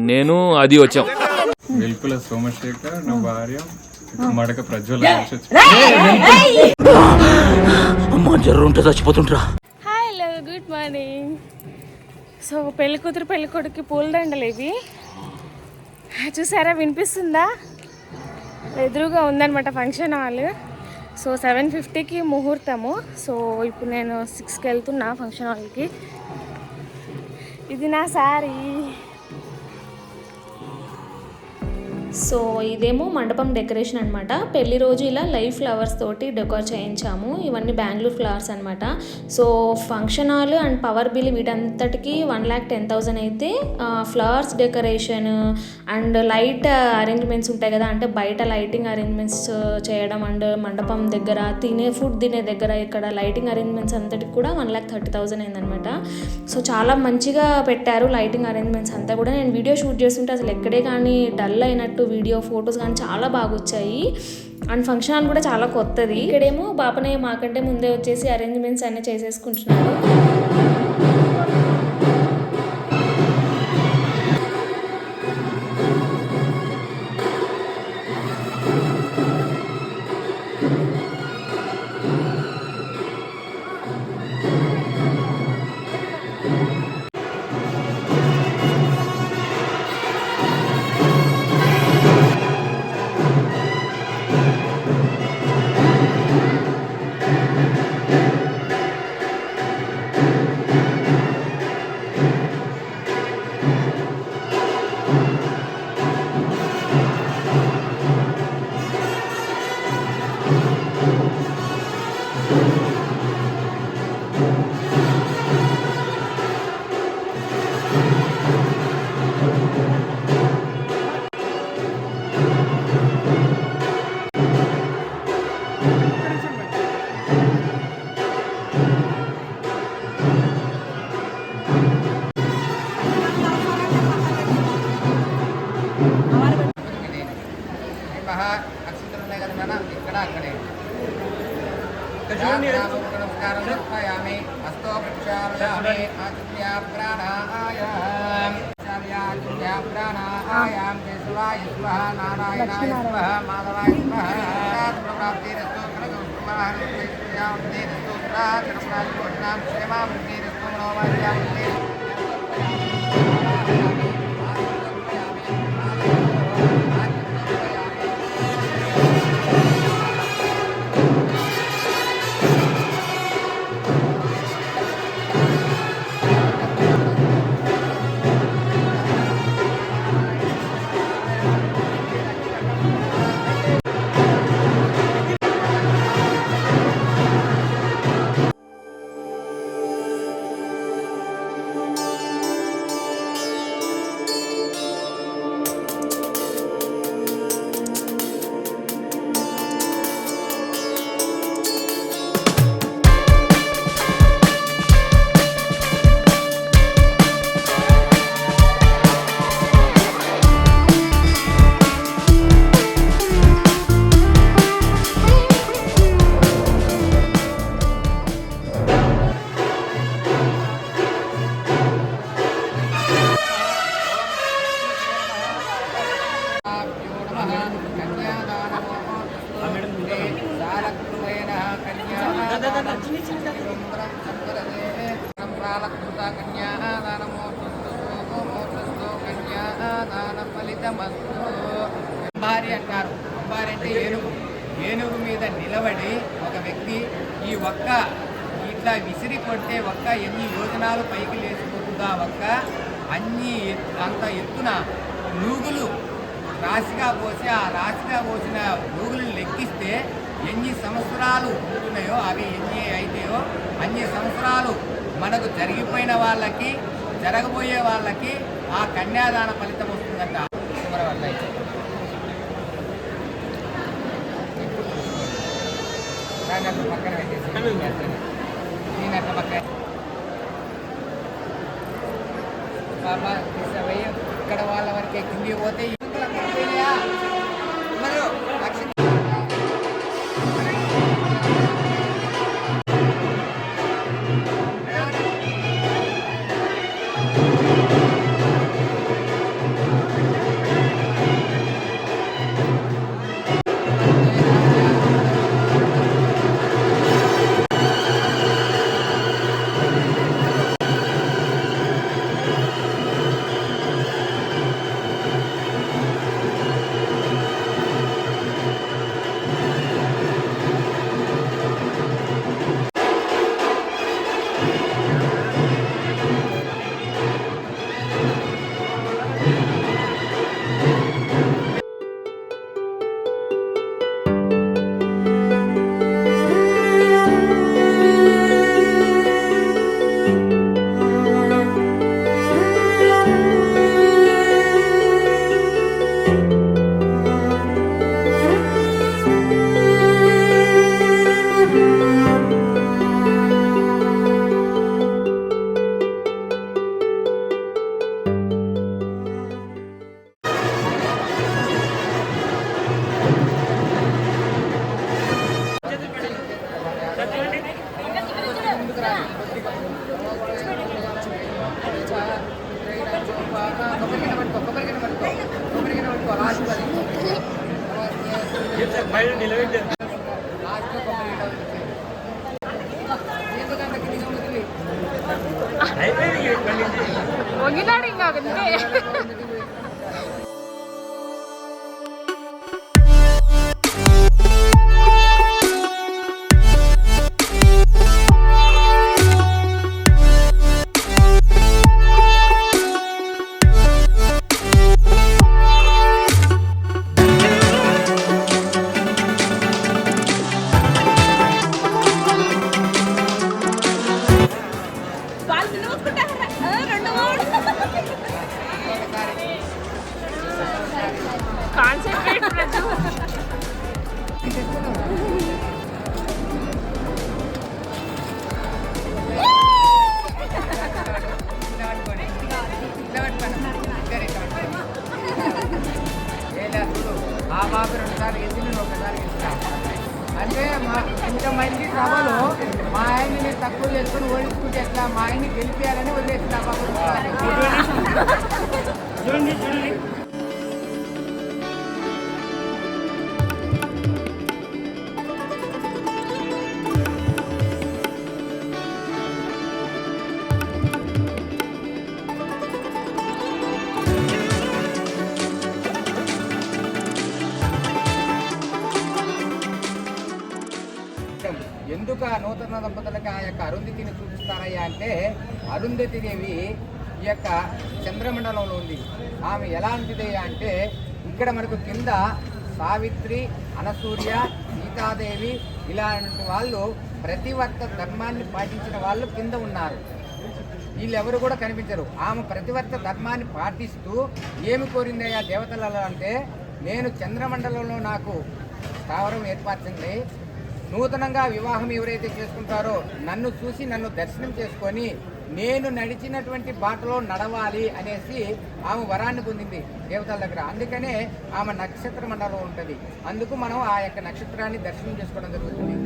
నేను అది వచ్చాం వెల్పుల సోమశేఖర్ నా భార్య మడక ప్రజ్వల చచ్చిపోతుంటా. Hello good morning. సో పెళ్లి కూతురు పెళ్లి కొడుకు పూలదండలు ఇవి చూసారా, వినిపిస్తుందా? ఎదురుగా ఉందన్నమాట ఫంక్షన్ హాల్. సో 7:50కి ముహూర్తము. సో ఇప్పుడు నేను 6కి వెళ్తున్నా ఫంక్షన్ హాల్కి. ఇది నా శారీ. సో ఇదేమో మండపం డెకరేషన్ అనమాట. పెళ్లి రోజు ఇలా లైవ్ ఫ్లవర్స్ తోటి డెకోర్ చేయించాము. ఇవన్నీ బెంగళూరు ఫ్లవర్స్ అనమాట. So function hall and power bill వీటంతటికి 1,10,000 అయితే flowers decoration and light arrangements ఉంటాయి కదా, అంటే బయట లైటింగ్ అరేంజ్మెంట్స్ చేయడం అండ్ మండపం దగ్గర ఫుడ్ తినే దగ్గర ఇక్కడ లైటింగ్ అరేంజ్మెంట్స్ అంతటికి కూడా 1,30,000 అయిందనమాట. సో చాలా మంచిగా పెట్టారు లైటింగ్ అరేంజ్మెంట్స్ అంతా కూడా. నేను వీడియో షూట్ చేస్తుంటే అసలు ఎక్కడే కానీ డల్ అయినట్టు వీడియో ఫొటోస్ కానీ చాలా బాగా వచ్చాయి. అండ్ ఫంక్షన్ హాల్ కూడా చాలా కొత్తది. ఇక్కడేమో బాపనే మాకంటే ముందే వచ్చేసి అరేంజ్మెంట్స్ అన్నీ చేసేసుకుంటున్నారు. అంబారి అంటారు. అంబారి అంటే ఏనుగు. ఏనుగు మీద నిలబడి ఒక వ్యక్తి ఈ ఒక్క ఇట్లా విసిరి కొడితే ఒక్క ఎన్ని యోజనాలు పైకి లేచిపోతుందా ఒక్క అంత ఎత్తున నూగులు రాశిగా పోసి ఆ రాశిగా పోసిన నూగులను లెక్కిస్తే ఎన్ని సంవత్సరాలు ఉంటున్నాయో అవి ఎన్ని అయితాయో అన్ని సంవత్సరాలు మనకు జరిగిపోయిన వాళ్ళకి జరగబోయే వాళ్ళకి ఆ కన్యాదాన ఫలితం వస్తుందంట. పక్కన పెట్టేసి నేనట్ల పక్కన ఇక్కడ వాళ్ళ వరకే కింది పోతే వంగినాడు ఇంకా అంతే. కాన్సన్ట్రేట్ ప్రజు. ఆ బాబు 2 సార్లు గెలిచి నేను ఒకసారి గెలిచినా. అంటే ఇంతమంది సభలో మా ఆయన్ని నేను తక్కువ చేసుకుని ఓడించుకుంటే ఎట్లా, మా ఆయన్ని గెలిపేయాలని వదిలేసిన ఆ బాబు. ఎందుకు ఆ నూతన దంపతులకి ఆ యొక్క అరుంధతిని చూపిస్తారయ్యా అంటే, అరుంధతి దేవి ఈ యొక్క చంద్రమండలంలో ఉంది. ఆమె ఎలాంటిదయ్యా అంటే, ఇక్కడ మనకు కింద సావిత్రి, అనసూయ, సీతాదేవి ఇలాంటి వాళ్ళు ప్రతివర్త ధర్మాన్ని పాటించిన వాళ్ళు కింద ఉన్నారు. వీళ్ళెవరు కూడా కనిపించరు. ఆమె ప్రతివర్త ధర్మాన్ని పాటిస్తూ ఏమి కోరిందయ్యా దేవతలలో అంటే, నేను చంద్రమండలంలో నాకు స్థావరం ఏర్పరచండి, నూతనంగా వివాహం ఎవరైతే చేసుకుంటారో నన్ను చూసి నన్ను దర్శనం చేసుకొని నేను నడిచినటువంటి బాటలో నడవాలి అనేసి ఆమె వరాన్ని పొందింది దేవతల దగ్గర. అందుకనే ఆమె నక్షత్ర మండలం ఉంటుంది. అందుకు మనం ఆ యొక్క నక్షత్రాన్ని దర్శనం చేసుకోవడం జరుగుతుంది.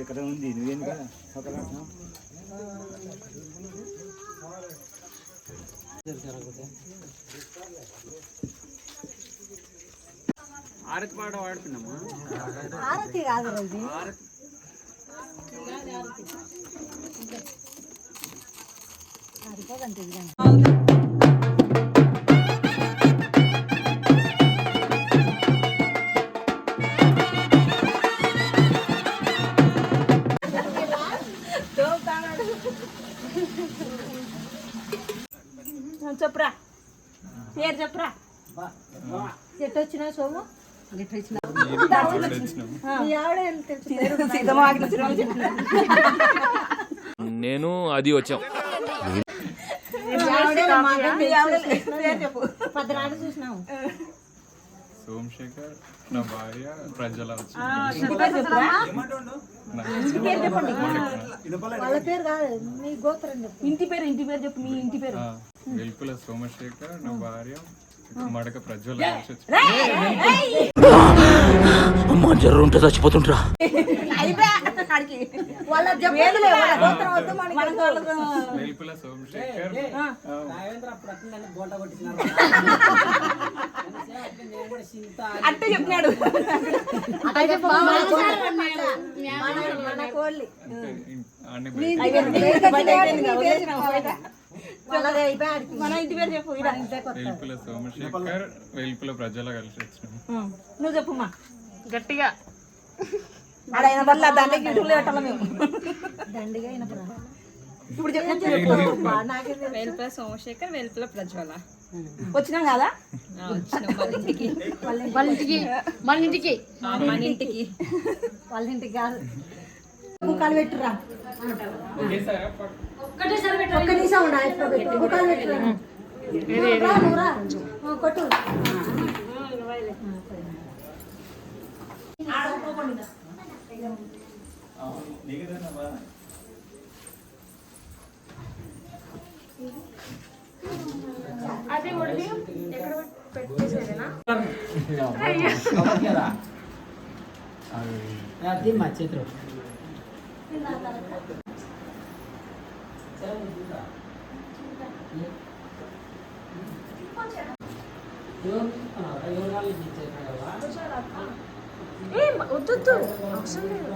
ఎక్కడ ఉంది నువ్వేందుక ఆరతి పాట వాడుతున్నామా? ఆరతి కాదు రోజు చెప్పురా, పేరు చెప్పురా. ఎట్టు వచ్చినావు సోము? నేను అది వచ్చాం. పద్నాడు చూసినావు. సోమశేఖర్, నా భార్య ప్రజ్వల. వాళ్ళ పేరు కాదు, మీ గోత్రం చెప్పు. ఇంటి పేరు చెప్పు. మీ ఇంటి పేరు? వెల్పుల సోమశేఖర్, నా భార్య మడక ప్రజ్వల. అమ్మా జ్వరం ఉంటే చచ్చిపోతుంటరా. వెల్పుల సోమశేఖర్, అంటే చెప్పినాడు. మన ఇంటి పేరు చెప్పు. వెల్పుల సోమశేఖర్, వెల్పుల ప్రజల కలిసి వచ్చినాం. నువ్వు చెప్పుమా గట్టిగా. ఇప్పుడు చెప్పు. వెల్పుల సోమశేఖర్, వెల్పుల ప్రజ్వల. వచ్చినాం కదా వాళ్ళ ఇంటికి మన ఇంటికి వాళ్ళ ఇంటికి కాదు ముఖాలు పెట్టురా ఒక్క నిమిషం ఉండా ముఖాలు పెట్టురా నువ్వు రా. కొట్టు అదే ఒడి ఎక్కడ పెట్టేసేదేనా మా చేతిలో వద్దు అవసరం లేదు